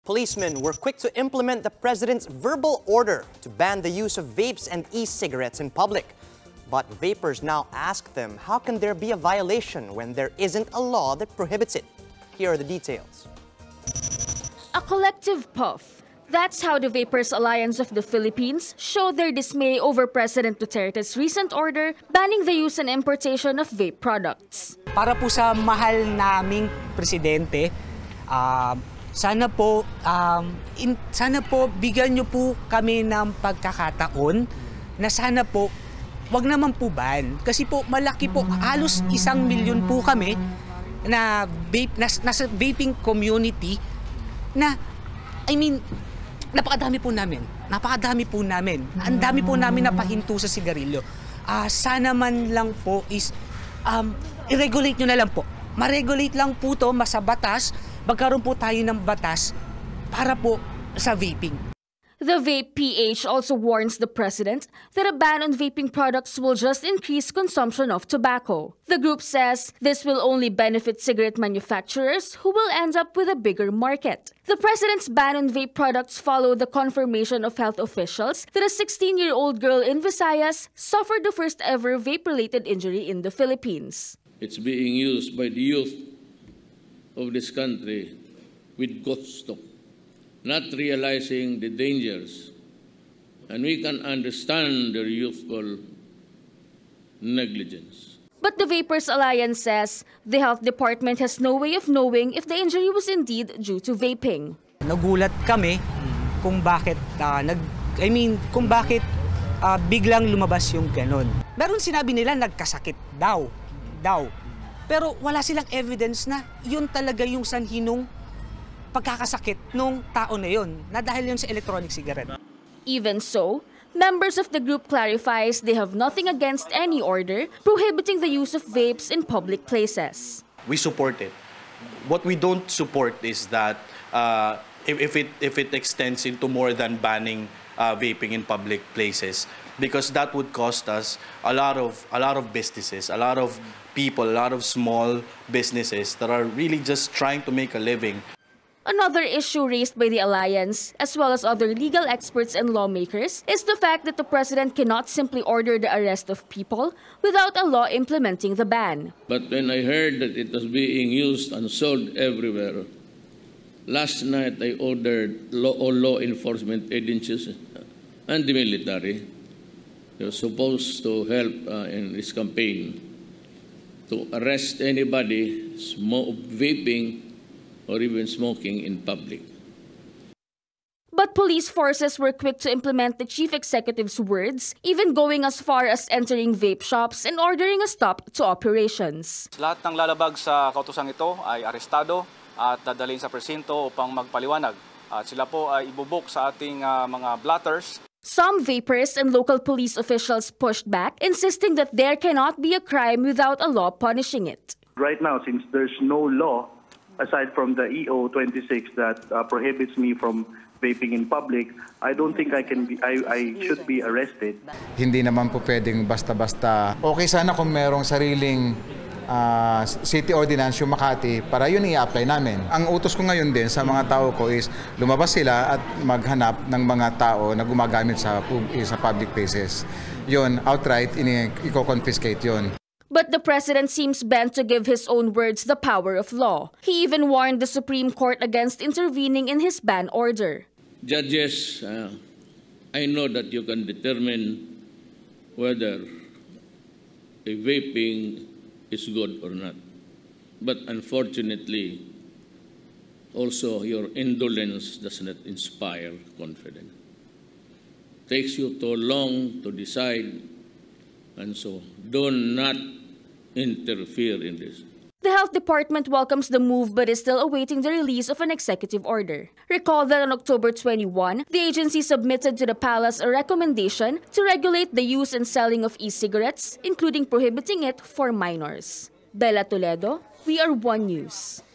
Policemen were quick to implement the president's verbal order to ban the use of vapes and e-cigarettes in public. But vapers now ask them, how can there be a violation when there isn't a law that prohibits it? Here are the details. A collective puff. That's how the Vapers Alliance of the Philippines showed their dismay over President Duterte's recent order banning the use and importation of vape products. Para po sa mahal naming presidente, sana po bigyan niyo po kami ng pagkakataon na sana po wag naman po ban. Kasi po malaki po, halos 1 milyon po kami na nasa vaping community na, napakadami po namin. Ang dami po namin napahinto sa sigarilyo. Sana man lang po is, i-regulate nyo na lang po. Ma-regulate lang po to, sa batas, magkaroon po tayo ng batas para po sa vaping. The Vape PH also warns the president that a ban on vaping products will just increase consumption of tobacco. The group says this will only benefit cigarette manufacturers who will end up with a bigger market. The president's ban on vape products followed the confirmation of health officials that a 16-year-old girl in Visayas suffered the first ever vape-related injury in the Philippines. It's being used by the youth of this country with gusto, not realizing the dangers, and we can understand their youthful negligence. But the Vapers Alliance says the health department has no way of knowing if the injury was indeed due to vaping. Nagulat kami kung bakit biglang lumabas yung ganon. Meron sinabi nila nagkasakit daw. Pero wala silang evidence na yun talaga yung sanhinong pagkakasakit nung tao na yun, na dahil yun sa electronic cigarette. Even so, members of the group clarifies they have nothing against any order prohibiting the use of vapes in public places. We support it. What we don't support is that if it extends into more than banning vaping in public places, because that would cost us a lot of businesses, a lot of people, a lot of small businesses that are really just trying to make a living. Another issue raised by the alliance, as well as other legal experts and lawmakers, is the fact that the president cannot simply order the arrest of people without a law implementing the ban. But when I heard that it was being used and sold everywhere, last night I ordered all law enforcement agencies and the military. They were supposed to help in this campaign to arrest anybody vaping or even smoking in public. But police forces were quick to implement the chief executive's words, even going as far as entering vape shops and ordering a stop to operations. Lahat ng lalabag sa kautosang ito ay arestado at dadalhin sa presinto upang magpaliwanag. At sila po ay ibubuk sa ating mga blotters. Some vapers and local police officials pushed back, insisting that there cannot be a crime without a law punishing it. Right now, since there's no law, aside from the EO 26 that prohibits me from vaping in public, I don't think I should be arrested. Hindi naman po pwedeng basta-basta. Okay sana kung merong sariling city ordinance yung Makati para yun i-apply namin. Ang utos ko ngayon din sa mga tao ko is lumabas sila at maghanap ng mga tao na gumagamit sa public places. Yun, outright, i-confiscate yun. But the president seems bent to give his own words the power of law. He even warned the Supreme Court against intervening in his ban order. Judges, I know that you can determine whether a vaping is good or not. But unfortunately, also your indolence does not inspire confidence. It takes you too long to decide, and so do not interfere in this. The Health Department welcomes the move but is still awaiting the release of an executive order. Recall that on October 21, the agency submitted to the palace a recommendation to regulate the use and selling of e-cigarettes, including prohibiting it for minors. Bella Toledo, We Are One News.